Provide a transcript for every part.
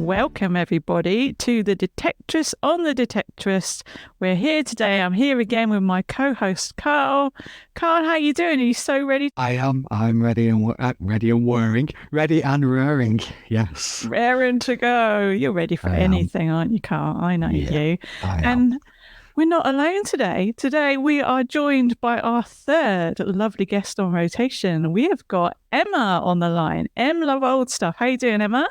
Welcome everybody to the Detectorists on the Detectorists. We're here today. I'm here again with my co-host Karl. Karl, how you doing? Are you so ready? I am. I'm ready and whirring. Ready and roaring. Yes. Raring to go. You're ready for anything, aren't you, Karl? I know you. I am. And we're not alone today. Today we are joined by our third lovely guest on rotation. We have got Emma on the line. Emloveoldstuff. How you doing, Emma?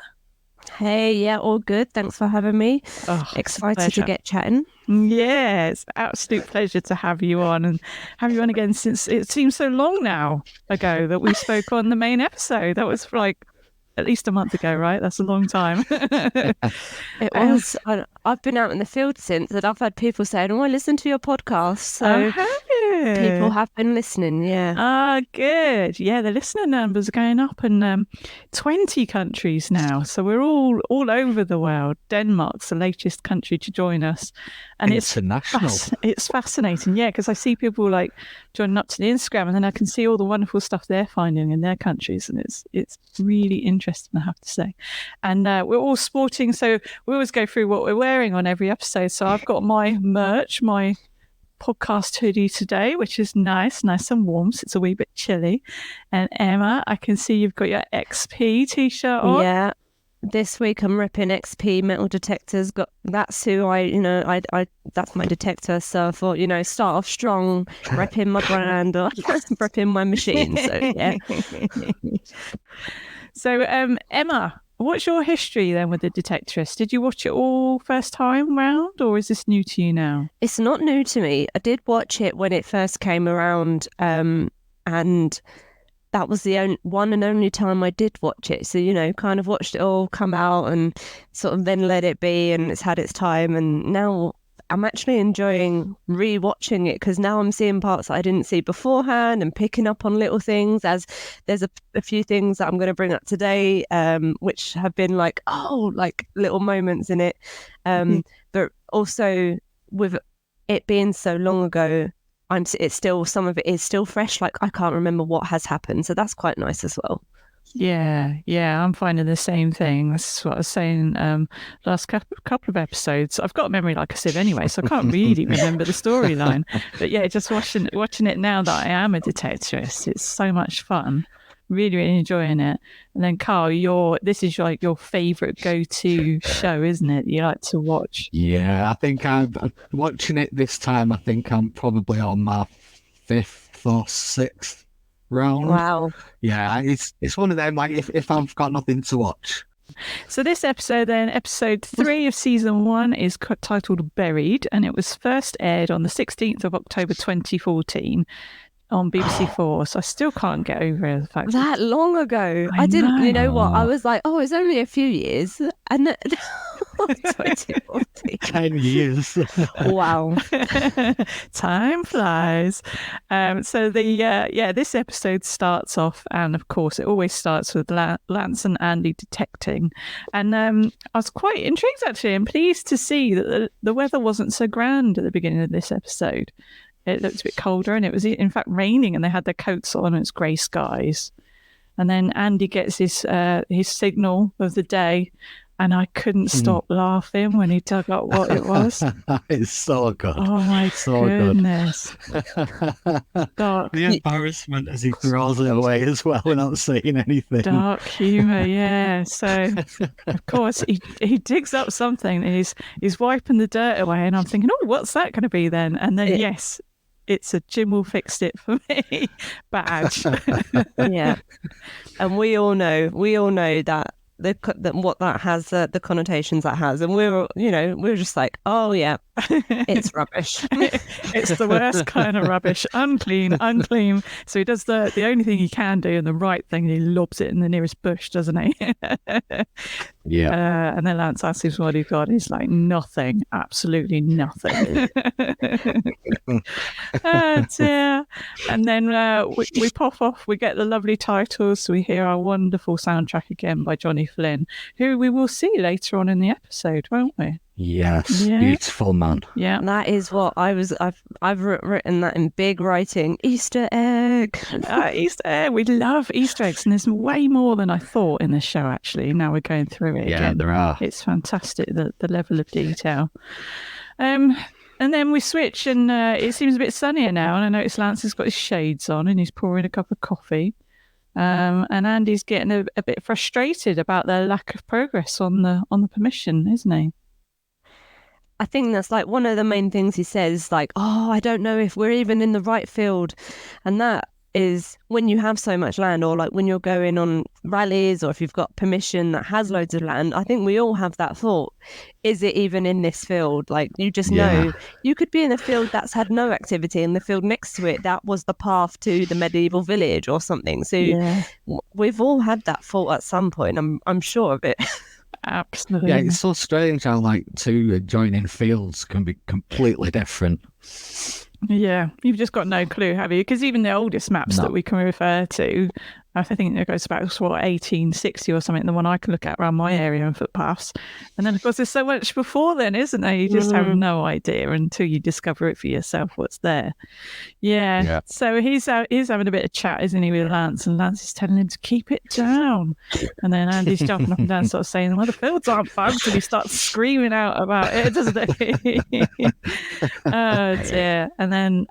Hey, yeah, all good. Thanks for having me. Excited to get chatting. Yeah, it's an absolute pleasure to have you on and have you on again since it seems so long now ago that we spoke on the main episode. That was like at least a month ago, right? That's a long time. It was. I've been out in the field since, and I've had people saying, "Oh, I listened to your podcast." So people have been listening. Yeah. Ah, good. Yeah, the listener numbers are going up in 20 countries now. So we're all over the world. Denmark's the latest country to join us, and international. It's fascinating. Yeah, because I see people like joining up to the Instagram, and then I can see all the wonderful stuff they're finding in their countries, and it's really interesting, I have to say. And we're all sporting, so we always go through what we're wearing on every episode. So I've got my merch, my podcast hoodie today, which is nice and warm, so it's a wee bit chilly. And Emma, I can see you've got your XP t-shirt on. Yeah. This week I'm repping XP metal detectors. That's who I that's my detector. So I thought, start off strong, repping my brand or repping my machine. So yeah. So Emma, what's your history then with the Detectorists? Did you watch it all first time round, or is this new to you now? It's not new to me. I did watch it when it first came around, and that was the one and only time I did watch it. So, kind of watched it all come out and sort of then let it be, and it's had its time. And now I'm actually enjoying re-watching it because now I'm seeing parts that I didn't see beforehand and picking up on little things, as there's a few things that I'm going to bring up today, which have been like little moments in it. But also with it being so long ago, some of it is still fresh. Like I can't remember what has happened, so that's quite nice as well. Yeah, I'm finding the same thing. That's what I was saying last couple of episodes. I've got a memory like a sieve anyway, so I can't really remember the storyline. But yeah, just watching it now that I am a detectorist, it's so much fun. Really, really enjoying it. And then Karl, this is like your favourite go-to show, isn't it? You like to watch. Yeah, I think I'm watching it this time. I think I'm probably on my 5th or 6th round. Wow. Yeah, it's one of them, like if I've got nothing to watch. So this episode then, episode 3 of season 1 is titled Buried, and it was first aired on the 16th of October 2014 on BBC 4. So I still can't get over the fact that long ago. I didn't know. You know what? I was like, it's only a few years, and 2014. 10 years. Wow. Time flies. So this episode starts off, and of course it always starts with Lance and Andy detecting, and I was quite intrigued actually and pleased to see that the weather wasn't so grand at the beginning of this episode. It looked a bit colder, and it was in fact raining, and they had their coats on, and it's grey skies. And then Andy gets his signal of the day, and I couldn't stop laughing when he dug up what it was. It's so good. Oh my goodness. The embarrassment as he throws it away as well without saying anything. Dark humour, yeah. So, of course, he digs up something, and he's wiping the dirt away, and I'm thinking, what's that going to be then? And then, yes, it's a Jim will fix it for me badge. Yeah. And we all know that what that has, the connotations that has, and we're just like, oh yeah, it's rubbish. It's the worst kind of rubbish. Unclean. So he does the only thing he can do, and the right thing, he lobs it in the nearest bush, doesn't he? Yeah. And then Lance asks him what he's got, and he's like, nothing, absolutely nothing. Oh dear. And then we pop off, we get the lovely titles, so we hear our wonderful soundtrack again by Johnny Flynn, who we will see later on in the episode, won't we? Yes, Yeah. beautiful man. Yeah. That is what I've written that in big writing. Easter egg. Easter egg. We love Easter eggs, and there's way more than I thought in this show, actually. Now we're going through it Yeah, again. there are. It's fantastic, the level of detail. And then we switch, and it seems a bit sunnier now, and I notice Lance has got his shades on, and he's pouring a cup of coffee. And Andy's getting a bit frustrated about their lack of progress on the permission, isn't he? I think that's like one of the main things he says, like, oh, I don't know if we're even in the right field. And that is when you have so much land, or like when you're going on rallies, or if you've got permission that has loads of land, I think we all have that thought. Is it even in this field? Like, you just know you could be in a field that's had no activity, and the field next to it, that was the path to the medieval village or something. So we've all had that thought at some point. I'm sure of it. Absolutely. Yeah, it's so strange how like two adjoining fields can be completely different. Yeah, you've just got no clue, have you? Because even the oldest maps that we can refer to, I think it goes back to 1860 or something, the one I can look at around my area and footpaths. And then, of course, there's so much before then, isn't there? You just have no idea until you discover it for yourself what's there. Yeah. So he's having a bit of chat, isn't he, with Lance? And Lance is telling him to keep it down. And then Andy's jumping up and down, sort of saying, well, the fields aren't bugged. And he starts screaming out about it, doesn't he? Oh, dear. And then,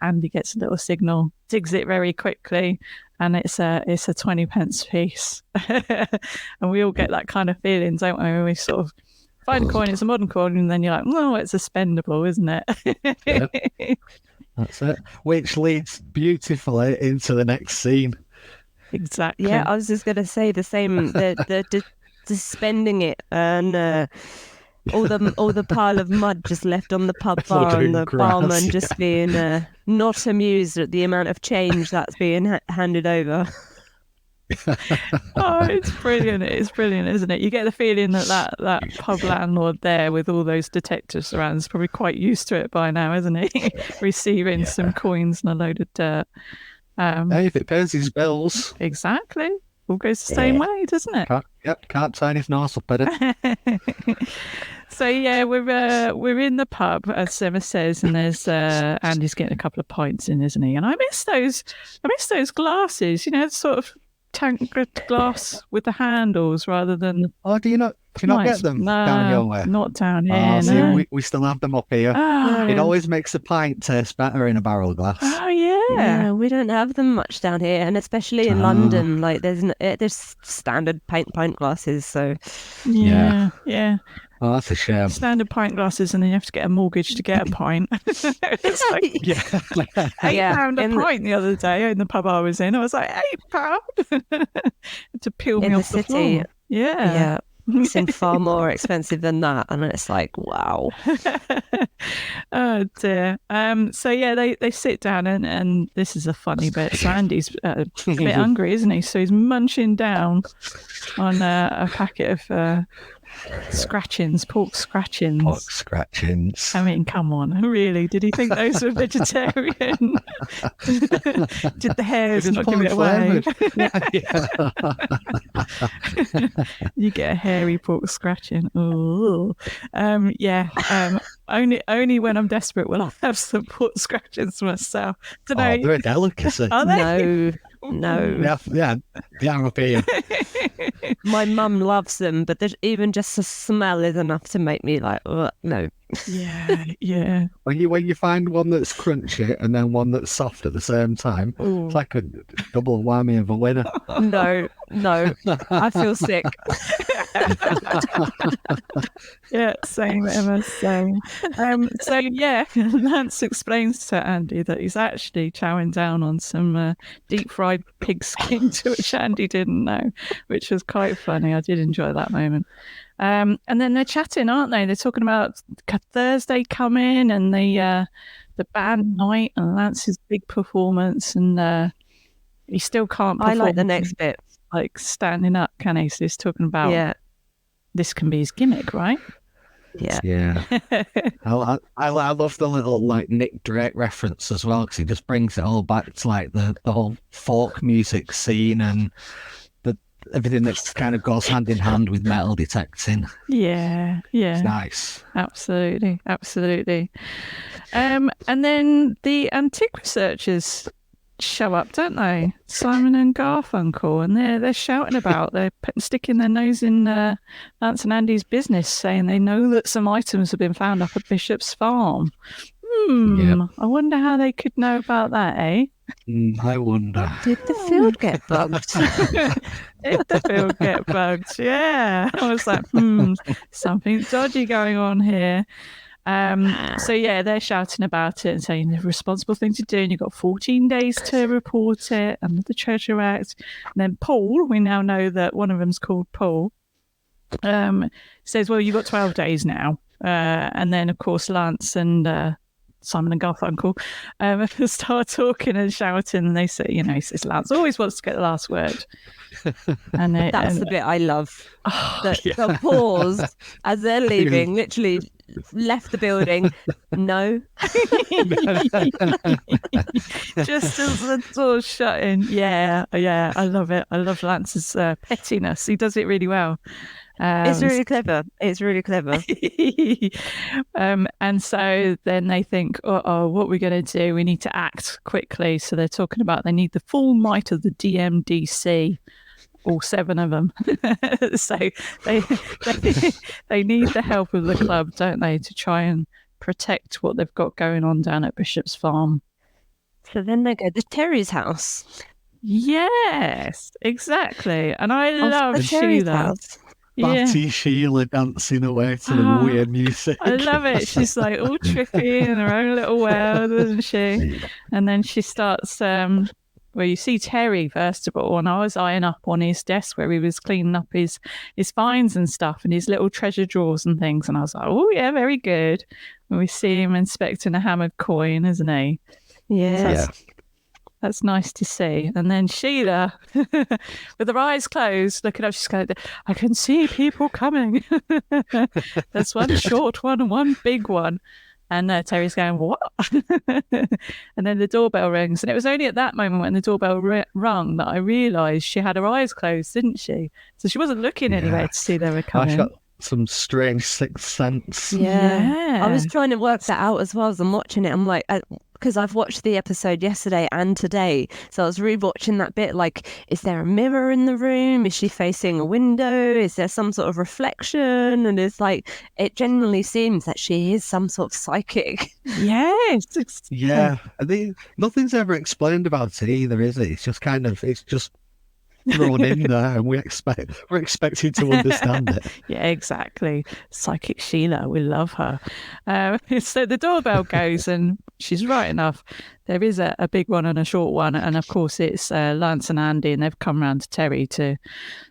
Andy gets a little signal, digs it very quickly. And it's a 20 pence piece. And we all get that kind of feeling, don't we? When we sort of find a coin, it's a modern coin, and then you're like, well, it's a spendable, isn't it? Yep. That's it. Which leads beautifully into the next scene. Exactly. Yeah, I was just going to say the same, the spending it, and all the pile of mud just left on the pub bar, and the barman just being not amused at the amount of change that's being handed over. Oh, it's brilliant. It's brilliant, isn't it? You get the feeling that pub landlord there with all those detectors around is probably quite used to it by now, isn't he? Receiving some coins and a load of dirt. Hey, if it pays his bills. Exactly. All goes the same way, doesn't it? Can't turn his nose up at it. So yeah, we're in the pub, as Emma says, and there's Andy's getting a couple of pints in, isn't he? And I miss those glasses, you know, sort of tank glass with the handles rather than. Oh, do you not get them down your way? Not down here. See, we still have them up here. Oh, it always makes a pint taste better in a barrel glass. Oh yeah. Yeah, we don't have them much down here, and especially in London, like there's standard pint glasses. So yeah. Oh, that's a shame. Standard pint glasses, and then you have to get a mortgage to get a pint. It's like £8 a pint the other day in the pub I was in. I was like, £8 to peel me off the floor. Yeah. It seemed far more expensive than that, and it's like, wow. Oh dear. So yeah, they sit down, and this is a funny bit. So Andy's a bit hungry, isn't he? So he's munching down on a packet of scratchings, pork scratchings. Pork scratchings. I mean, come on, really? Did he think those were vegetarian? Did the hairs not give it away? You get a hairy pork scratching. Oh, only when I'm desperate will I have some pork scratchings myself. They're a delicacy. Are they? No. Yeah, European. My mum loves them, but there's even just the smell is enough to make me like, no. Yeah. When you find one that's crunchy and then one that's soft at the same time, it's like a double whammy of a winner. No, I feel sick. Yeah, same, Emma, same. So yeah, Lance explains to Andy that he's actually chowing down on some deep fried pig skin, to which Andy didn't know, which was quite funny. I did enjoy that moment. And then they're chatting, aren't they? They're talking about Thursday coming and the band night and Lance's big performance, and he still can't perform. I like the next bit. Like standing up, can he? So he's talking about this can be his gimmick, right? Yeah. I love the little like Nick Drake reference as well, because he just brings it all back to like the whole folk music scene and everything that kind of goes hand in hand with metal detecting. Yeah. It's nice. Absolutely. And then the antique researchers show up, don't they? Simon and Garfunkel, and they're shouting about, they're sticking their nose in Lance and Andy's business, saying they know that some items have been found up at Bishop's farm. I wonder how they could know about that, eh? I wonder. Did the field get bugged? Did the field get bugged? Yeah. I was like, something dodgy going on here. So yeah, they're shouting about it and saying the responsible thing to do, and you've got 14 days to report it under the Treasure Act. And then Paul, we now know that one of them's called Paul, says, well, you've got 12 days now. And then, of course, Lance and Simon and Garfunkel start talking and shouting, and they say, he says Lance always wants to get the last word. And that's the bit I love. The pause as they're leaving, literally left the building. No. Just as the door's shutting. Yeah, I love it. I love Lance's pettiness. He does it really well. It's really clever. And so then they think, what are we going to do? We need to act quickly. So they're talking about they need the full might of the DMDC, all 7 of them. So they need the help of the club, don't they, to try and protect what they've got going on down at Bishop's farm. So then they go to Terry's house. Yes, exactly. And I love Sheila. Batty Sheila dancing away to the weird music. I love it. She's like all trippy in her own little world, isn't she? And then she starts, you see Terry, first of all, and I was eyeing up on his desk where he was cleaning up his finds and stuff and his little treasure drawers and things. And I was like, oh, yeah, very good. And we see him inspecting a hammered coin, isn't he? Yeah. That's nice to see. And then Sheila, with her eyes closed, looking up, she's going, I can see people coming. There's one short one and one big one. And Terry's going, what? And then the doorbell rings. And it was only at that moment when the doorbell rung that I realised she had her eyes closed, didn't she? So she wasn't looking anywhere to see they were coming. I got some strange sixth sense. Yeah. I was trying to work that out as well as I'm watching it. I'm like, because I've watched the episode yesterday and today, so I was rewatching that bit, like, is there a mirror in the room? Is she facing a window? Is there some sort of reflection? And it's like, it genuinely seems that she is some sort of psychic. Yes. Yeah. Nothing's ever explained about it either, is it? It's just it's just thrown in there, and we're expected to understand it. Yeah, exactly. Psychic Sheila, we love her. So the doorbell goes, and she's right enough. There is a big one and a short one, and of course it's Lance and Andy, and they've come round to Terry to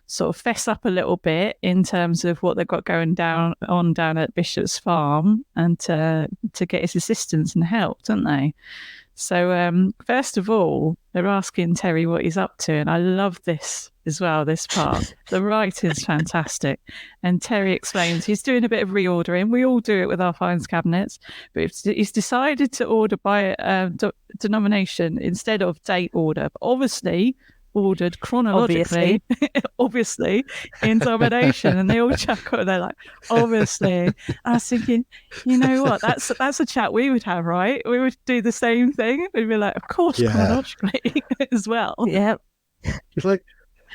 sort of fess up a little bit in terms of what they've got going down at Bishop's farm, and to get his assistance and help, don't they? So first of all, they're asking Terry what he's up to, and I love this as well, this part. The writing's fantastic. And Terry explains he's doing a bit of reordering. We all do it with our finds cabinets, but he's decided to order by denomination instead of date order. But obviously ordered chronologically, obviously in domination, and they all chuckle. They're like, obviously. I was thinking, you know what? That's a chat we would have, right? We would do the same thing. We'd be like, of course, chronologically as well. Yeah. It's like,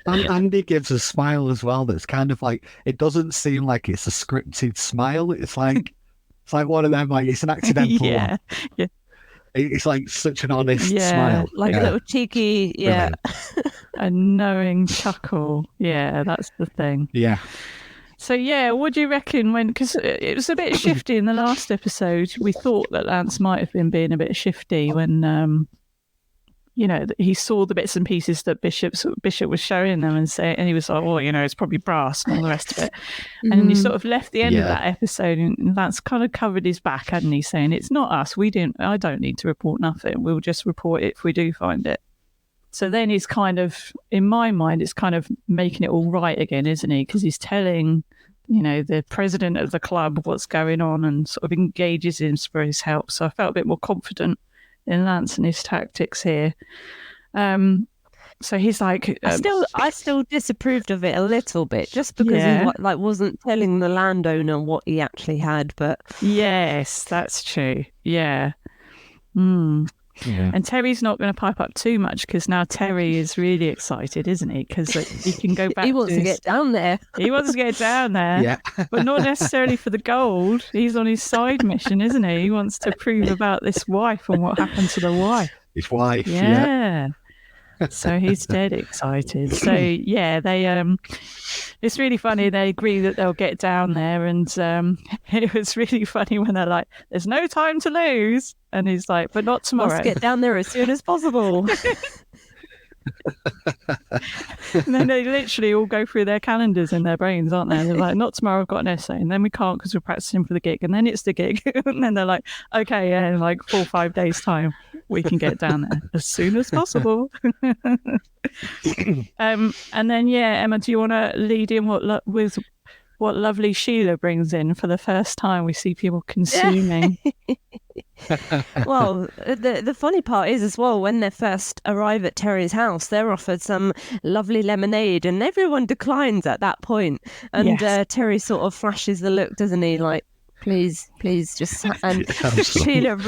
and Andy gives a smile as well. That's kind of like, it doesn't seem like it's a scripted smile. It's like one of them. Like it's an accidental. Yeah. It's like such an honest smile. Like a little cheeky, a knowing chuckle. Yeah, that's the thing. Yeah. So, what do you reckon because it was a bit shifty in the last episode. We thought that Lance might have been being a bit shifty when, he saw the bits and pieces that Bishop was showing them and he was like, oh, it's probably brass and all the rest of it. And you sort of left the end of that episode, and Lance kind of covered his back, hadn't he, saying, it's not us. I don't need to report nothing. We'll just report it if we do find it. So then he's kind of, in my mind, it's kind of making it all right again, isn't he? Because he's telling, the president of the club what's going on and sort of engages him for his help. So I felt a bit more confident in Lance and his tactics here. So he's like, I still disapproved of it a little bit, just because he wasn't telling the landowner what he actually had. But yes, that's true. Yeah. Mm. Yeah. And Terry's not going to pipe up too much because now Terry is really excited, isn't he? Because he can go back. He wants to get down there. He wants to get down there. Yeah. But not necessarily for the gold. He's on his side mission, isn't he? He wants to prove about this wife and what happened to the wife. His wife. Yeah. So he's dead excited. So yeah, they it's really funny. They agree that they'll get down there, and it was really funny when they're like, "There's no time to lose," and he's like, "But not tomorrow. Must get down there as soon as possible." And then they literally all go through their calendars in their brains, aren't they? They're like, "Not tomorrow. I've got an essay," and then we can't because we're practicing for the gig, and then it's the gig, and then they're like, "Okay, yeah, in like 4 or 5 days' time, we can get down there as soon as possible." And then Emma, do you want to lead in with what lovely Sheila brings in for the first time? We see people consuming. Well, the funny part is as well, when they first arrive at Terry's house, they're offered some lovely lemonade, and everyone declines at that point. And Terry sort of flashes the look, doesn't he? Like, please, just. And Sheila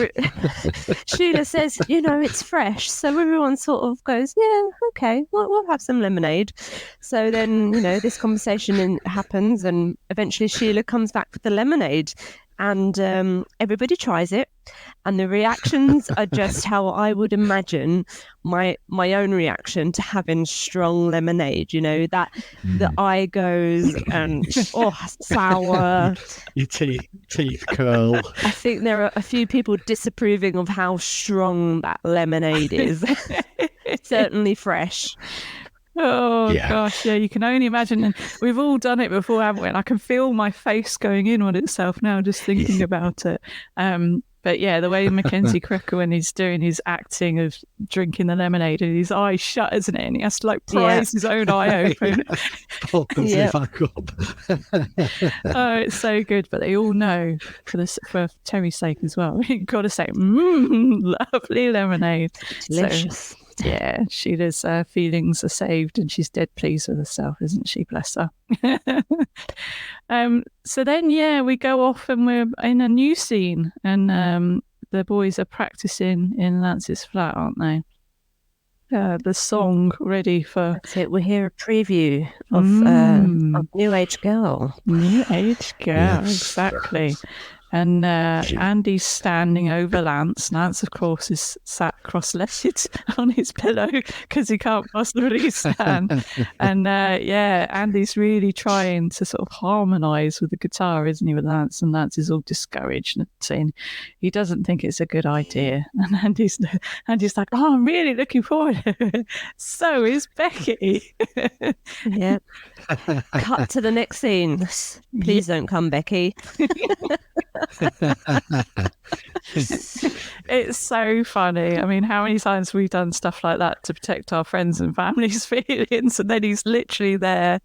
says, it's fresh. So everyone sort of goes, yeah, okay, we'll have some lemonade. So then, this conversation happens, and eventually Sheila comes back with the lemonade. And everybody tries it, and the reactions are just how I would imagine my own reaction to having strong lemonade. That the eye goes and sour. Your teeth curl. I think there are a few people disapproving of how strong that lemonade is. Certainly fresh. Oh gosh, you can only imagine. And we've all done it before, haven't we? And I can feel my face going in on itself now just thinking about it. But yeah, the way Mackenzie Crook, when he's doing his acting of drinking the lemonade, and his eyes shut, isn't it? And he has to prise his own eye open. Back up. Oh, it's so good. But they all know, for Terry's sake as well, you've got to say, lovely lemonade. Delicious. So, yeah, Sheila's feelings are saved, and she's dead pleased with herself, isn't she? Bless her. So then, we go off and we're in a new scene, and the boys are practicing in Lance's flat, aren't they? The song ready for... That's it. We hear a preview of New Age Girl. New Age Girl, exactly. And Andy's standing over Lance. Lance, of course, is sat cross-legged on his pillow because he can't possibly stand. And Andy's really trying to sort of harmonise with the guitar, isn't he, with Lance? And Lance is all discouraged and saying he doesn't think it's a good idea. And Andy's like, "Oh, I'm really looking forward to it." So is Becky. Yeah. Cut to the next scene. Please don't come, Becky. It's so funny. I mean, how many times we've done stuff like that to protect our friends and family's feelings, and then he's literally there,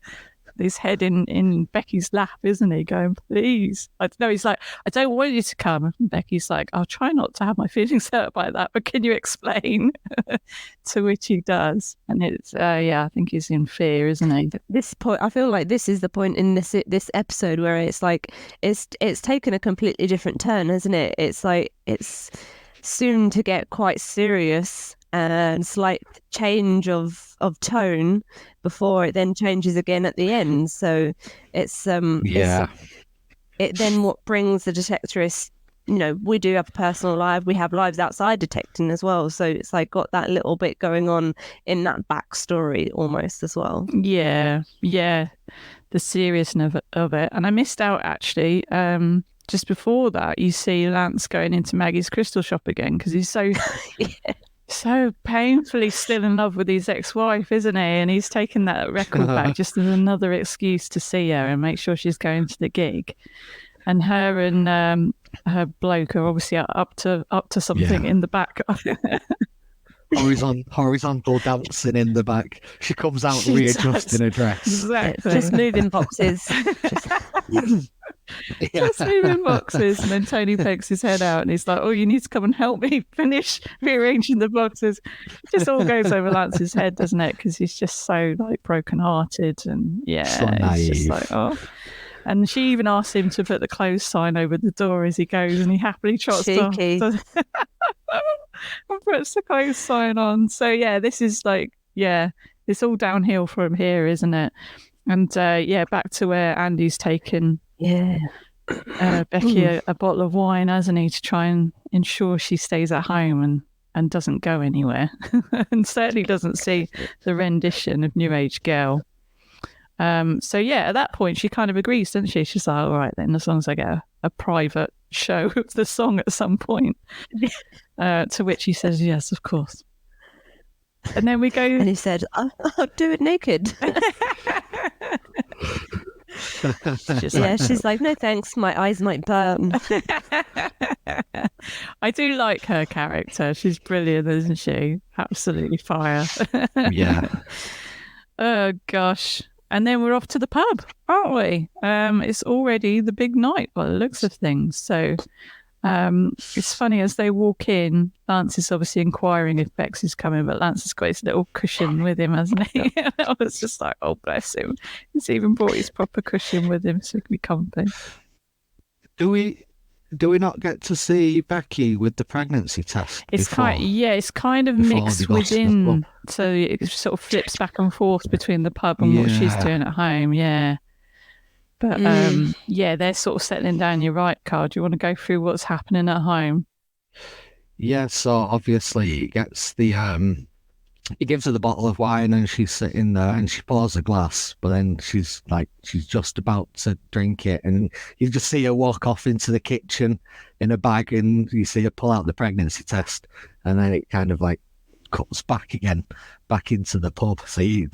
his head in Becky's lap, isn't he, going, "Please." I don't know, he's like, "I don't want you to come." And Becky's like, "I'll try not to have my feelings hurt by that, but can you explain?" To which he does. And it's I think he's in fear, isn't he? This point, I feel like this is the point in this episode where it's like it's taken a completely different turn, isn't it? It's like it's soon to get quite serious, and slight change of tone before it then changes again at the end. So it's it then what brings the Detectorists, we do have a personal life, we have lives outside detecting as well, so it's like got that little bit going on in that backstory almost as well. The seriousness of it. And I missed out actually, just before that you see Lance going into Maggie's crystal shop again because he's so so painfully still in love with his ex-wife, isn't he? And he's taken that record back just as another excuse to see her and make sure she's going to the gig. And her and her bloke are obviously up to something in the back. Horizontal dancing in the back. She comes out readjusting her dress. Exactly. Just moving boxes. just moving boxes. And then Tony pokes his head out and he's like, oh, you need to come and help me finish rearranging the boxes. It just all goes over Lance's head, doesn't it? Because he's just so like brokenhearted and it's just like, oh. And she even asks him to put the close sign over the door as he goes, and he happily trots off and puts the close sign on. So yeah, this is like, it's all downhill from here, isn't it? And back to where Andy's taken Becky a bottle of wine, hasn't he, to try and ensure she stays at home and doesn't go anywhere, and certainly doesn't see the rendition of New Age Girl. So at that point she kind of agrees, doesn't she? She's like, all right then, as long as I get a private show of the song at some point. To which he says, yes, of course. And then we go, and he said, I'll do it naked. She's like, no thanks, my eyes might burn. I do like her character. She's brilliant, isn't she? Absolutely fire. Yeah. Oh gosh. And then we're off to the pub, aren't we? It's already the big night by the looks of things. So it's funny, as they walk in, Lance is obviously inquiring if Bex is coming, but Lance has got his little cushion with him, hasn't he? I was just like, oh, bless him. He's even brought his proper cushion with him so he can be comfy. Do we not get to see Becky with the pregnancy test? It's kind of mixed within, so it sort of flips back and forth between the pub and what she's doing at home. Yeah, but they're sort of settling down. You're right, Karl. Do you want to go through what's happening at home? Yeah. So obviously, he gets the he gives her the bottle of wine, and she's sitting there, and she pours a glass, but then she's just about to drink it, and you just see her walk off into the kitchen in a bag, and you see her pull out the pregnancy test, and then it kind of like cuts back into the pub. So you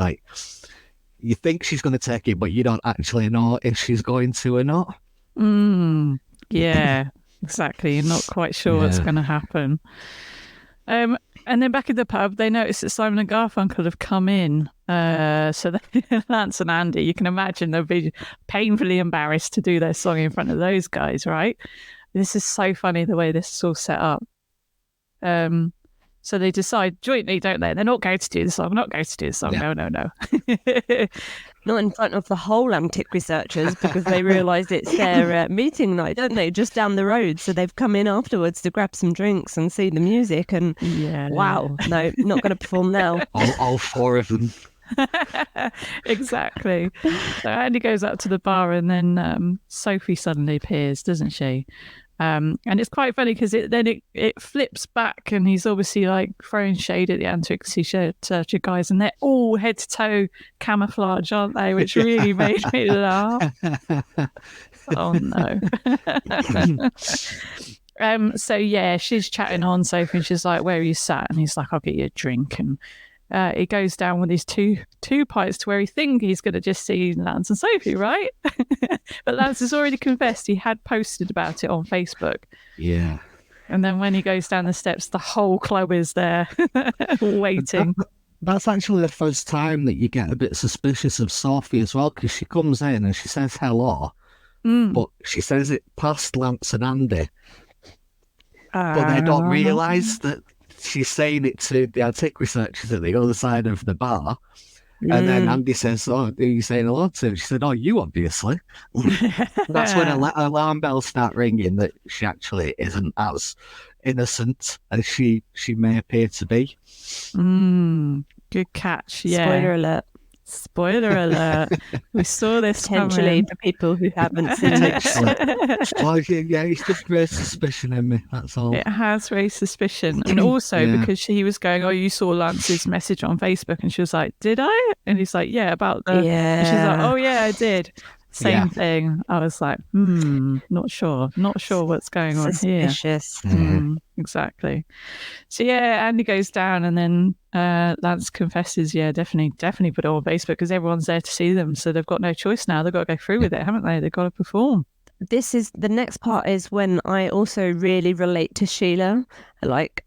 think she's going to take it, but you don't actually know if she's going to or not. Yeah, exactly. You're not quite sure what's going to happen. And then back at the pub, they notice that Simon and Garfunkel have come in. So Lance and Andy, you can imagine they'll be painfully embarrassed to do their song in front of those guys, right? This is so funny the way this is all set up. So they decide jointly, don't they? They're not going to do the song. Yeah. No. Not in front of the whole Antic researchers, because they realise it's their meeting night, don't they? Just down the road. So they've come in afterwards to grab some drinks and see the music. And wow, no, not going to perform now. All four of them. Exactly. So Andy goes up to the bar, and then Sophie suddenly appears, doesn't she? And it's quite funny because it flips back, and he's obviously like throwing shade at the Antic researcher guys, and they're all head to toe camouflage, aren't they? Which really made me laugh. Oh no. So she's chatting on Sophie, and she's like, "Where are you sat?" And he's like, "I'll get you a drink." And he goes down with his two pints to where he thinks he's going to just see Lance and Sophie, right? But Lance has already confessed he had posted about it on Facebook. Yeah. And then when he goes down the steps, the whole club is there waiting. That's actually the first time that you get a bit suspicious of Sophie as well, because she comes in and she says hello, but she says it past Lance and Andy. But they don't realise that she's saying it to the Antic researchers at the other side of the bar. And then Andy says, "Oh, who are you saying hello to?" She said, "Oh, you, obviously." That's when alarm bells start ringing that she actually isn't as innocent as she may appear to be. Good catch. Yeah. Spoiler alert. We saw this potentially for people who haven't seen it. Well, it's just raised suspicion in me, that's all. It has raised suspicion. And also because he was going, "Oh, you saw Lance's message on Facebook," and she was like, "Did I?" And he's like, "Yeah, about the..." Yeah. And she's like, "Oh yeah, I did." Same thing. I was like, not sure what's going on here. Suspicious. Exactly. So Andy goes down, and then Lance confesses, definitely put it on Facebook because everyone's there to see them. So they've got no choice now. They've got to go through with it, haven't they? They've got to perform. This is the next part is when I also really relate to Sheila. Like,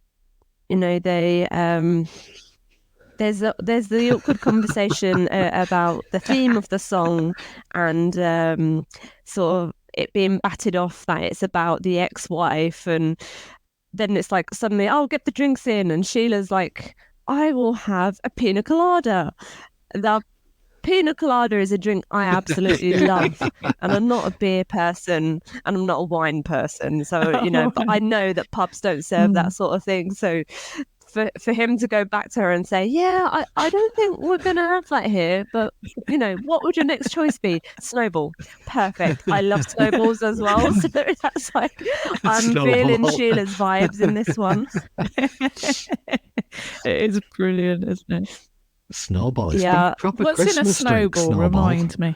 they there's the awkward conversation about the theme of the song, and sort of it being batted off that it's about the ex-wife, and then it's like suddenly, oh, get the drinks in, and Sheila's like, I will have a pina colada. The pina colada is a drink I absolutely love, and I'm not a beer person and I'm not a wine person, so but I know that pubs don't serve that sort of thing. So for him to go back to her and say, yeah, I don't think we're gonna have that here, but what would your next choice be? Snowball. Perfect. I love snowballs as well, so that's like, I'm Snowball. feeling Sheila's vibes in this one. It is brilliant, isn't it? Snowball. It's proper What's Christmas in a snowball? Snowball. Remind me.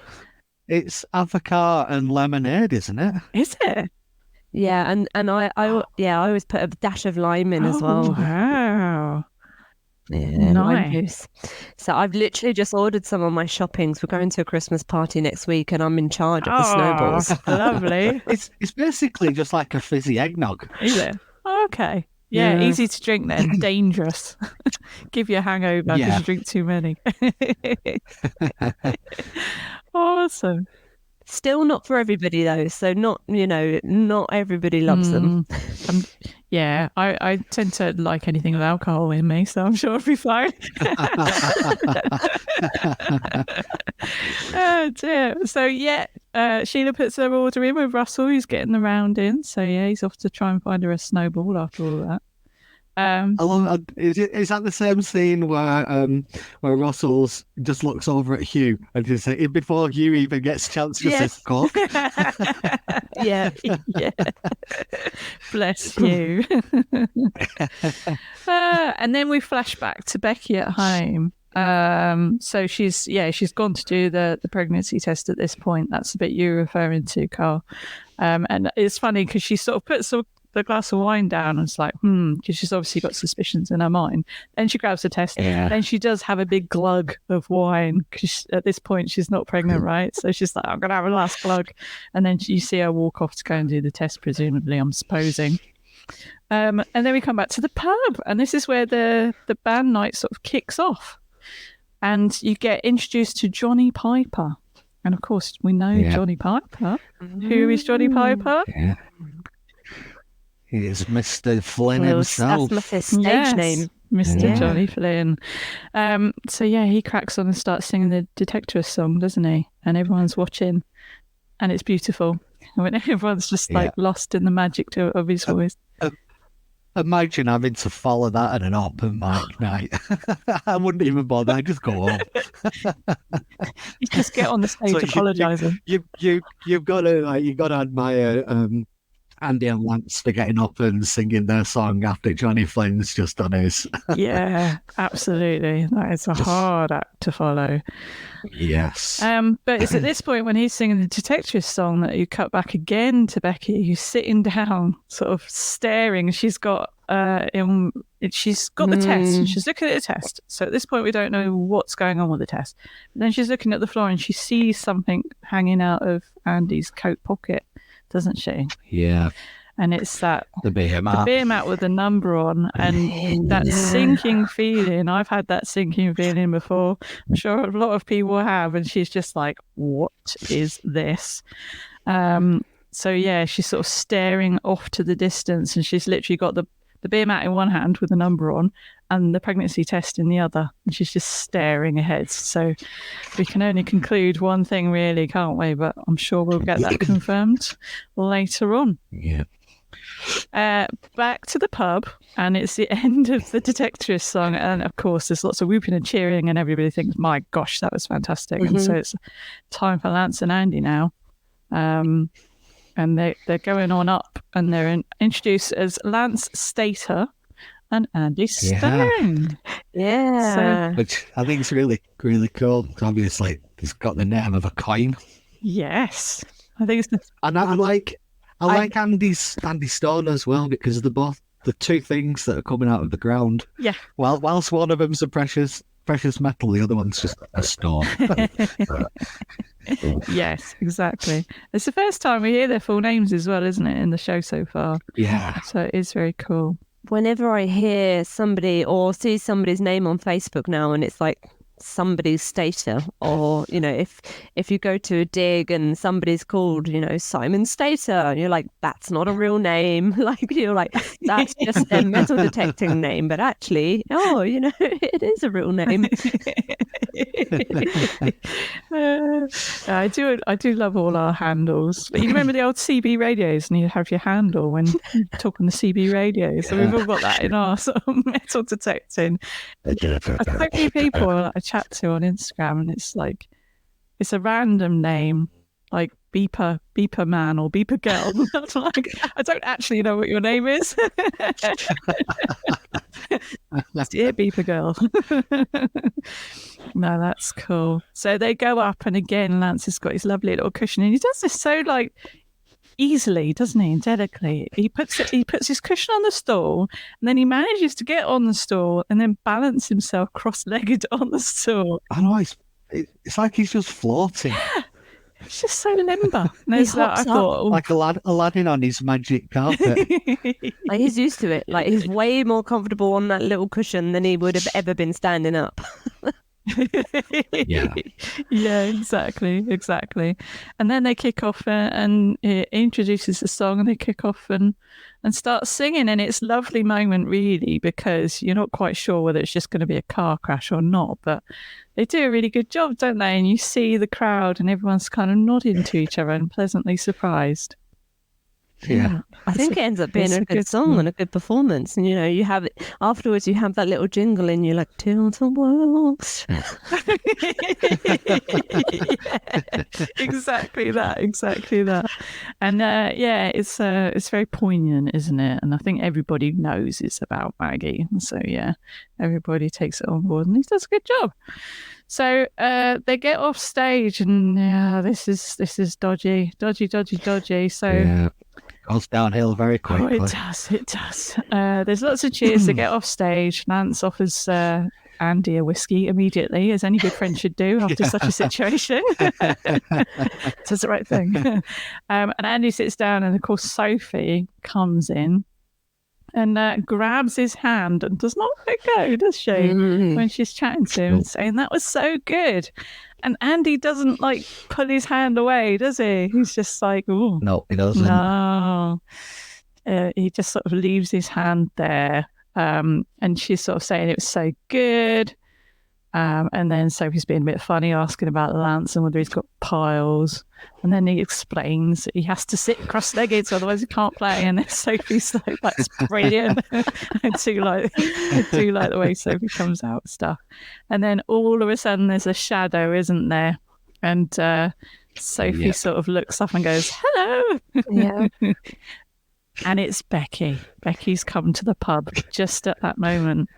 It's avocado and lemonade, isn't it? Is it? Yeah, and I always put a dash of lime in as well. Wow. Yeah, Nice. lime juice. So I've literally just ordered some on my shoppings. We're going to a Christmas party next week, and I'm in charge of the snowballs. Lovely. It's basically just like a fizzy eggnog. Is it? Okay. Yeah, easy to drink then. Dangerous. Give you a hangover because you drink too many. Awesome. Still not for everybody though. So not everybody loves them. Yeah, I tend to like anything with alcohol in me, so I'm sure it'll be fine. Oh dear. So Sheila puts her order in with Russell, who's getting the round in. So he's off to try and find her a snowball after all of that. Is that the same scene where Russell's just looks over at Hugh and just before Hugh even gets a chance to says cock? Yeah. Bless you. And then we flash back to Becky at home. So she's gone to do the pregnancy test at this point. That's the bit you're referring to, Karl. And it's funny because she sort of puts the glass of wine down and it's like, because she's obviously got suspicions in her mind. Then she grabs the test. Yeah. Then she does have a big glug of wine because at this point she's not pregnant, right? So she's like, I'm going to have a last glug. And then you see her walk off to go and do the test, presumably, I'm supposing. And then we come back to the pub. And this is where the band night sort of kicks off. And you get introduced to Johnny Piper. And of course, we know Johnny Piper. Who is Johnny Piper? Yeah. He is Mr. Flynn himself. That's his stage name. Mr. Johnny Flynn. So he cracks on and starts singing the Detectorists song, doesn't he? And everyone's watching. And it's beautiful. I mean, everyone's just lost in the magic of his voice. Imagine having to follow that at an open mic night. I wouldn't even bother. I'd just go home. You just get on the stage apologising. You've got to admire Andy and Lance for getting up and singing their song after Johnny Flynn's just done his. Yeah, absolutely. That is a hard act to follow. Yes. But it's at this point when he's singing the Detectorist song that you cut back again to Becky, who's sitting down, sort of staring. She's got the test and she's looking at the test. So at this point we don't know what's going on with the test. But then she's looking at the floor and she sees something hanging out of Andy's coat pocket, doesn't she? Yeah. And it's the beer mat with a number on, and that sinking feeling. I've had that sinking feeling before. I'm sure a lot of people have. And she's just like, what is this? So she's sort of staring off to the distance, and she's literally got the beer mat in one hand with a number on and the pregnancy test in the other, and she's just staring ahead. So we can only conclude one thing really, can't we? But I'm sure we'll get that confirmed later on. Yeah. Back to the pub, and it's the end of the Detectorist song, and of course there's lots of whooping and cheering, and everybody thinks, my gosh, that was fantastic. And so it's time for Lance and Andy now. And they're going on up, and they're introduced as Lance Stater and Andy Stone. Yeah. So, which I think is really, really cool. Obviously, it's got the name of a coin. Yes. I think it's... And I like Andy Stone as well, because they're both the two things that are coming out of the ground. Yeah. Whilst one of them's a precious metal, the other one's just a stone. Yes, exactly. It's the first time we hear their full names as well, isn't it, in the show so far? Yeah. So it is very cool. Whenever I hear somebody or see somebody's name on Facebook now and it's like somebody's stater, or if you go to a dig and somebody's called Simon Stater, and you're like, that's not a real name. Like, you're like, that's just their metal detecting name, but actually, it is a real name. I do love all our handles. But you remember the old CB radios, and you have your handle when you talk on the CB radio. So we've all got that in our sort of metal detecting. So many people I chat to on Instagram, and it's like, it's a random name, like beeper man or beeper girl. Like, I don't actually know what your name is. Dear beeper girl. No, that's cool. So they go up, and again, Lance has got his lovely little cushion, and he does this so like easily, doesn't he? Delicately. He puts his cushion on the stool, and then he manages to get on the stool and then balance himself cross-legged on the stool. I know, it's like he's just floating. It's just so limber. I thought, like Aladdin on his magic carpet. Like, he's used to it. Like, he's way more comfortable on that little cushion than he would have ever been standing up. Yeah, exactly. And then they kick off, and it introduces the song, and they kick off and start singing, and it's a lovely moment, really, because you're not quite sure whether it's just going to be a car crash or not, but they do a really good job, don't they? And you see the crowd, and everyone's kind of nodding to each other and pleasantly surprised. Yeah. I think it ends up being a good song and a good performance. And, you have it afterwards, you have that little jingle, and you're like, tilt the world. Exactly that. And it's very poignant, isn't it? And I think everybody knows it's about Maggie. So yeah, everybody takes it on board, and he does a good job. So they get off stage, and this is dodgy. So yeah. Goes downhill very quickly. Oh, it does. There's lots of cheers to get off stage. Lance offers Andy a whiskey immediately, as any good friend should do after such a situation. Does the right thing. And Andy sits down, and of course Sophie comes in and grabs his hand and does not let go, does she? When she's chatting to him, saying that was so good. And Andy doesn't like pull his hand away, does he? He's just like, oh. No, he doesn't. No. He just sort of leaves his hand there. And she's sort of saying it was so good. And then Sophie's being a bit funny, asking about Lance and whether he's got piles. And then he explains that he has to sit cross-legged, so otherwise he can't play. And then Sophie's like, that's brilliant. I do like the way Sophie comes out with stuff. And then all of a sudden there's a shadow, isn't there? And Sophie sort of looks up and goes, hello. Yeah. And it's Becky. Becky's come to the pub just at that moment.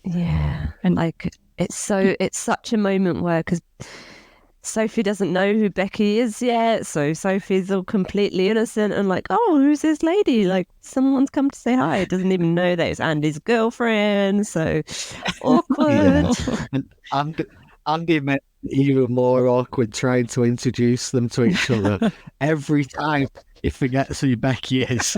Yeah. And like, it's such a moment where, because Sophie doesn't know who Becky is yet, so Sophie's all completely innocent and like, oh, who's this lady? Like, someone's come to say hi. Doesn't even know that it's Andy's girlfriend, so awkward. Yeah. And Andy made it even more awkward trying to introduce them to each other. Every time he forgets who Becky is.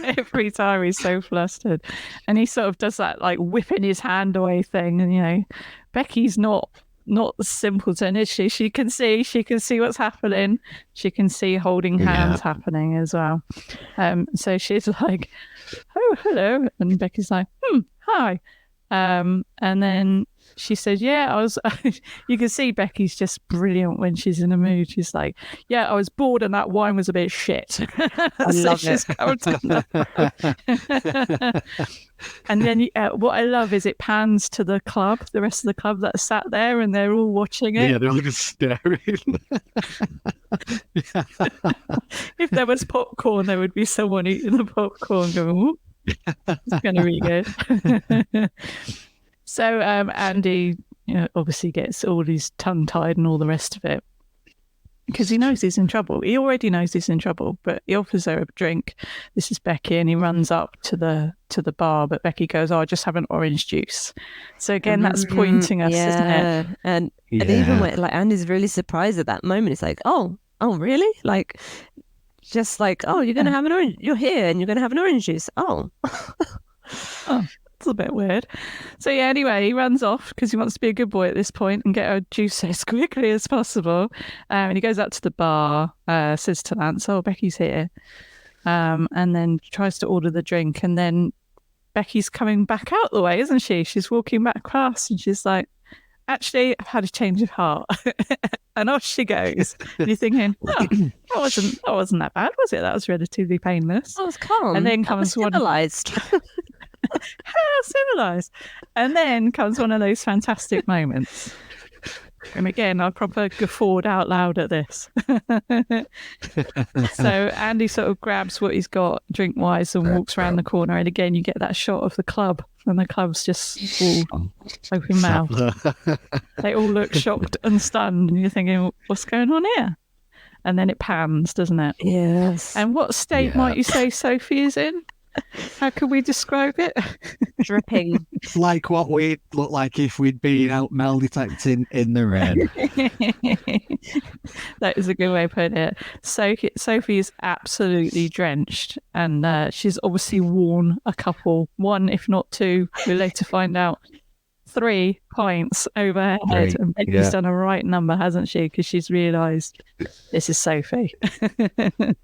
Every time he's so flustered. And he sort of does that like whipping his hand away thing. And, Becky's not simpleton, is she? She can see what's happening. She can see holding hands happening as well. So she's like, oh, hello. And Becky's like, hi. And then she said, yeah, I was, you can see Becky's just brilliant when she's in a mood. She's like, yeah, I was bored and that wine was a bit shit. I love it. And then what I love is it pans to the rest of the club that sat there, and they're all watching it. Yeah, they're all just staring. If there was popcorn, there would be someone eating the popcorn going, whoop. It's going to be good. So Andy, obviously gets all his tongue tied and all the rest of it because he knows he's in trouble. He already knows he's in trouble, but he offers her a drink. This is Becky, and he runs up to the bar, but Becky goes, "Oh, I just have an orange juice." So again, that's pointing us, isn't it? And even when like Andy's really surprised at that moment, it's like, oh, really? Like. Just like, oh, you're going to have an orange. You're here and you're going to have an orange juice. Oh. It's a bit weird. So yeah, anyway, he runs off because he wants to be a good boy at this point and get a juice as quickly as possible. And he goes up to the bar, says to Lance, "Oh, Becky's here," and then tries to order the drink. And then Becky's coming back out the way, isn't she? She's walking back past, and she's like, "Actually, I've had a change of heart," and off she goes. And you're thinking, "Oh, that wasn't that bad, was it? That was relatively painless." I was calm. And then comes one civilized. How civilized. And then comes one of those fantastic moments. And again, I proper guffawed out loud at this. So Andy sort of grabs what he's got drink-wise and walks around the corner. And again, you get that shot of the club. And the club's just all open mouth. They all look shocked and stunned. And you're thinking, what's going on here? And then it pans, doesn't it? Yes. And what state might you say Sophie is in? How could we describe it? Dripping. It's like what we'd look like if we'd been out metal detecting in the rain. That is a good way of putting it. So Sophie is absolutely drenched, and she's obviously worn a couple, one if not two, we'll later find out, 3 pints over her head. And Becky's done a right number, hasn't she? Because she's realised this is Sophie.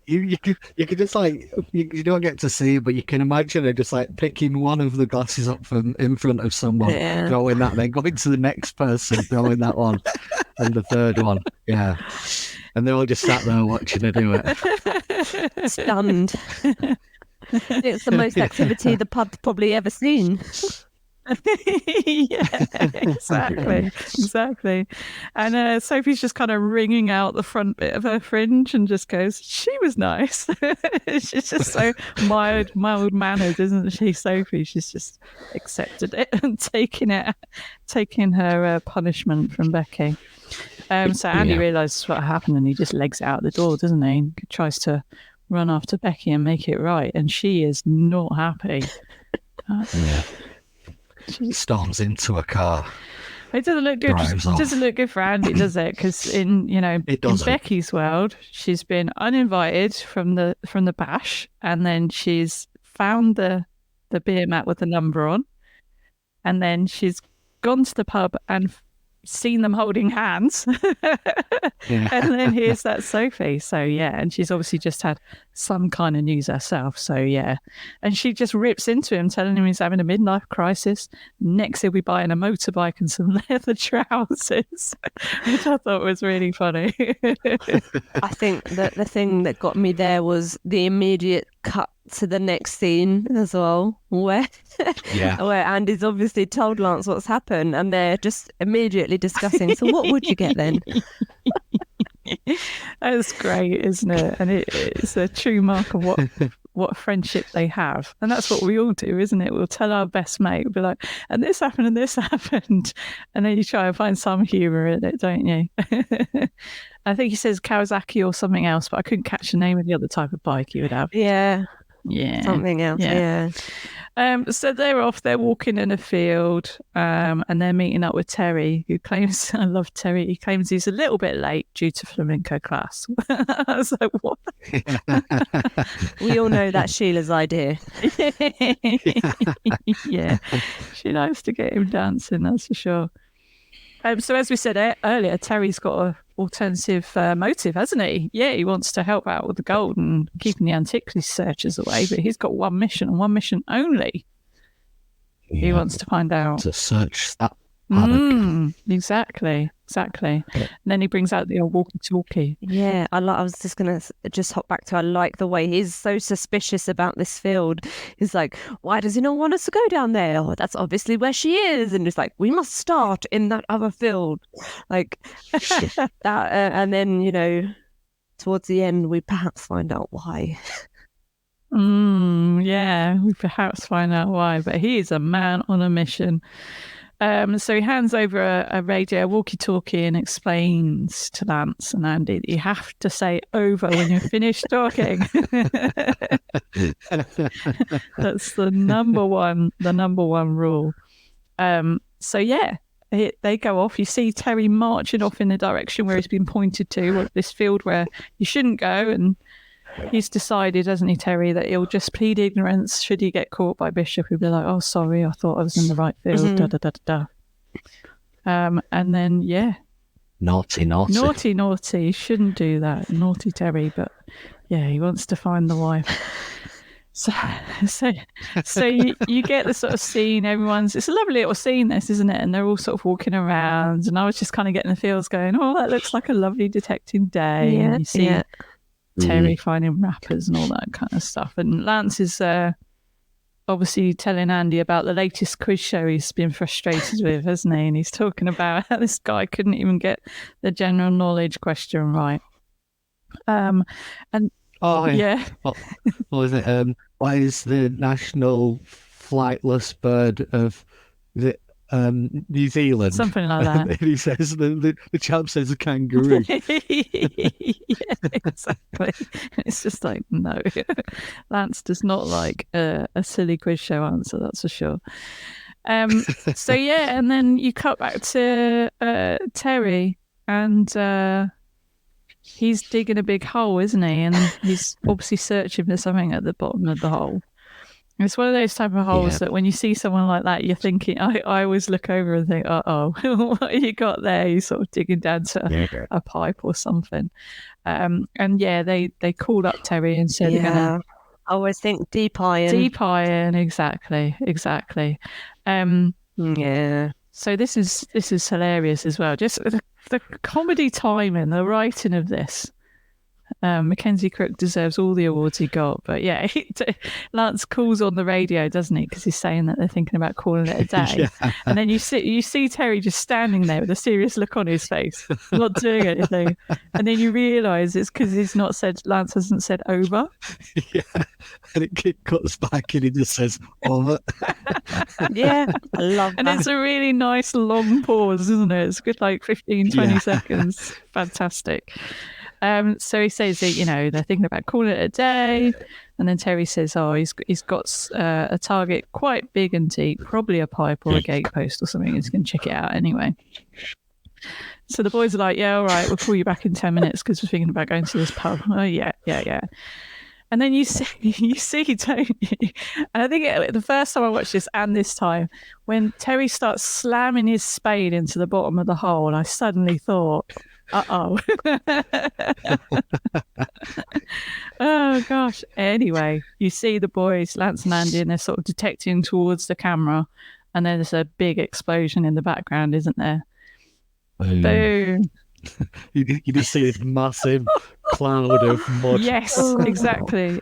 You can just like, you don't get to see it, but you can imagine her just like picking one of the glasses up from in front of someone, throwing that, then going to the next person, throwing that one, and the third one. Yeah. And they're all just sat there watching her do it. Stunned. It's the most activity the pub's probably ever seen. Yeah, exactly. And Sophie's just kind of wringing out the front bit of her fringe and just goes, "She was nice." She's just so mild mannered, isn't she, Sophie? She's just accepted it and taking her punishment from Becky. So Andy realises what happened and he just legs it out the door, doesn't he? He tries to run after Becky and make it right, and she is not happy. She storms into a car. It doesn't look good. It doesn't look good for Andy, does it? Because in Becky's world, she's been uninvited from the bash, and then she's found the beer mat with the number on, and then she's gone to the pub and seen them holding hands. And then here's that Sophie. So yeah, and she's obviously just had some kind of news herself. So yeah, and she just rips into him, telling him he's having a midlife crisis. Next he'll be buying a motorbike and some leather trousers, which I thought was really funny. I think that the thing that got me there was the immediate cut to the next scene as well, where Andy's obviously told Lance what's happened, and they're just immediately discussing, so what would you get then? That's great, isn't it? And it's a true mark of what friendship they have. And that's what we all do, isn't it? We'll tell our best mate, we'll be like, and this happened and this happened. And then you try and find some humour in it, don't you? I think he says Kawasaki or something else, but I couldn't catch the name of the other type of bike he would have. Yeah. Something else. So they're off, they're walking in a field, and they're meeting up with Terry, who claims, I love Terry, he claims he's a little bit late due to flamenco class. I was like, what? We all know that's Sheila's idea. Yeah, she likes to get him dancing, that's for sure. So as we said earlier, Terry's got an alternative motive, hasn't he? Yeah, he wants to help out with the gold and keeping the antiquities searchers away, but he's got one mission and one mission only. Yeah, he wants to find out. To search that paddock. Exactly. And then he brings out the old walkie-talkie. Yeah, I was just going to hop back to, I like the way he's so suspicious about this field. He's like, why does he not want us to go down there? Oh, that's obviously where she is. And it's like, we must start in that other field. Like, that, and then, towards the end, we perhaps find out why. Yeah, we perhaps find out why. But he is a man on a mission. So he hands over a radio, walkie-talkie, and explains to Lance and Andy that you have to say over when you're finished talking. That's the number one rule. So yeah, they go off. You see Terry marching off in the direction where he's been pointed to, this field where you shouldn't go, and he's decided, hasn't he, Terry, that he'll just plead ignorance should he get caught by Bishop. He'll be like, "Oh, sorry, I thought I was in the right field." Da da da da da. And then naughty, shouldn't do that, naughty Terry. But yeah, he wants to find the wife. So you get the sort of scene. It's a lovely little scene, this, isn't it? And they're all sort of walking around, and I was just kind of getting the feels, going, "Oh, that looks like a lovely detecting day." Yeah, and you see Terry finding wrappers and all that kind of stuff. And Lance is obviously telling Andy about the latest quiz show he's been frustrated with, hasn't he? And he's talking about how this guy couldn't even get the general knowledge question right. And yeah. What was it? What is the national flightless bird of the New Zealand? Something like that. And he says the chap says a kangaroo. Yeah, exactly. It's just like, no. Lance does not like a silly quiz show answer, that's for sure. So yeah, and then you cut back to Terry, and he's digging a big hole, isn't he? And he's obviously searching for something at the bottom of the hole. And it's one of those type of holes that when you see someone like that, you're thinking, I always look over and think, what have you got there? You're sort of digging down to a pipe or something. And yeah, they called up Terry and said they're going to... I always think deep iron. Deep iron, exactly. Yeah. So this is hilarious as well. Just the comedy timing, the writing of this. Mackenzie Crook deserves all the awards he got, but yeah, Lance calls on the radio, doesn't he? Because he's saying that they're thinking about calling it a day. And then you see Terry just standing there with a serious look on his face, not doing anything. And then you realise it's because Lance hasn't said over. Yeah, and it cuts back and he just says over. Yeah, I love that. And it's a really nice long pause, isn't it? It's good, like 15, 20 seconds. Fantastic. So he says that, they're thinking about calling it a day. And then Terry says, he's got a target quite big and deep, probably a pipe or a gatepost or something. He's going to check it out anyway. So the boys are like, yeah, all right, we'll call you back in 10 minutes because we're thinking about going to this pub. Oh, yeah. And then you see, don't you? And I think the first time I watched this and this time, when Terry starts slamming his spade into the bottom of the hole, I suddenly thought, uh-oh. Oh, gosh. Anyway, you see the boys, Lance and Andy, and they're sort of detecting towards the camera, and then there's a big explosion in the background, isn't there? Boom. You just see this massive cloud of mud. Yes, exactly.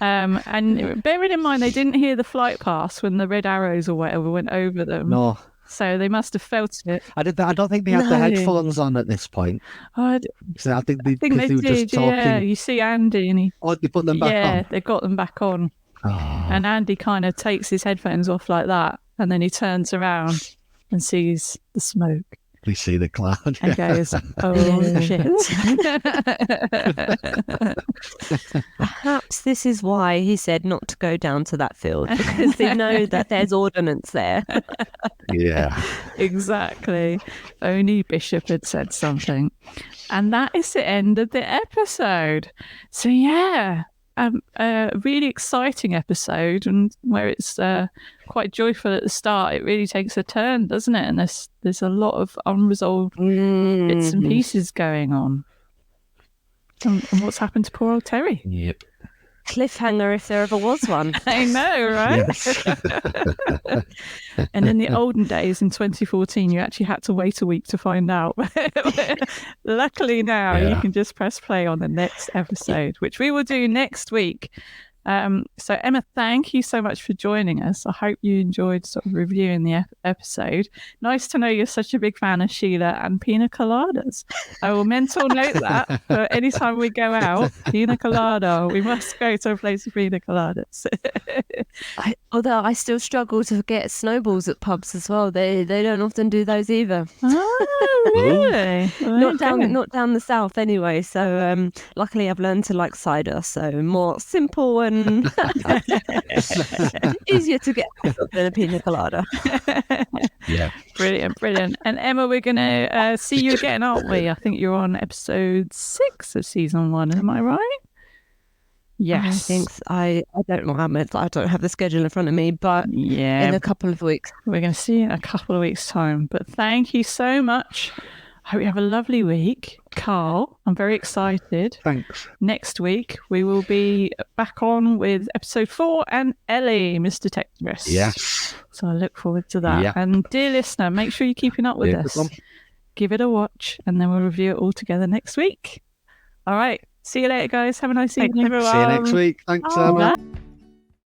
And bearing in mind, they didn't hear the flight path when the red arrows or whatever went over them. No. So they must have felt it. I don't think they had the headphones on at this point. So I think they were did, just talking. Yeah, you see Andy and they put them back on. Yeah, they got them back on. Oh. And Andy kind of takes his headphones off like that, and then he turns around and sees the smoke. We see the cloud and goes, "Oh shit!" Perhaps this is why he said not to go down to that field, because they know that there's ordnance there. Yeah, exactly. Only Bishop had said something, and that is the end of the episode. So yeah. A really exciting episode, and where it's quite joyful at the start, it really takes a turn, doesn't it? And there's a lot of unresolved bits and pieces going on. And what's happened to poor old Terry? Yep. Cliffhanger if there ever was one. I know, right? Yes. And in the olden days, in 2014, you actually had to wait a week to find out. Luckily now, you can just press play on the next episode, which we will do next week. So Emma, thank you so much for joining us. I hope you enjoyed sort of reviewing the episode. Nice to know you're such a big fan of Sheila and Pina Coladas. I will mental note that for any time we go out, Pina Colada, we must go to a place of Pina Coladas. Although I still struggle to get snowballs at pubs as well. They don't often do those either. Oh, really? Not down the south anyway. So luckily I've learned to like cider, so more simple and easier to get than a pina colada. Yeah. Brilliant. And Emma, we're going to see you again, aren't we? I think you're on episode 6 of season 1. Am I right? Yes. I don't know how much, I don't have the schedule in front of me, but in a couple of weeks. We're going to see you in a couple of weeks' time. But thank you so much. I hope you have a lovely week. Karl, I'm very excited. Thanks. Next week, we will be back on with episode 4 and Ellie, Miss Detectorist. Yes. So I look forward to that. Yeah. And dear listener, make sure you're keeping up with us. Give it a watch, and then we'll review it all together next week. All right. See you later, guys. Have a nice evening. Everyone. See you next week. Thanks, Emma. Bye.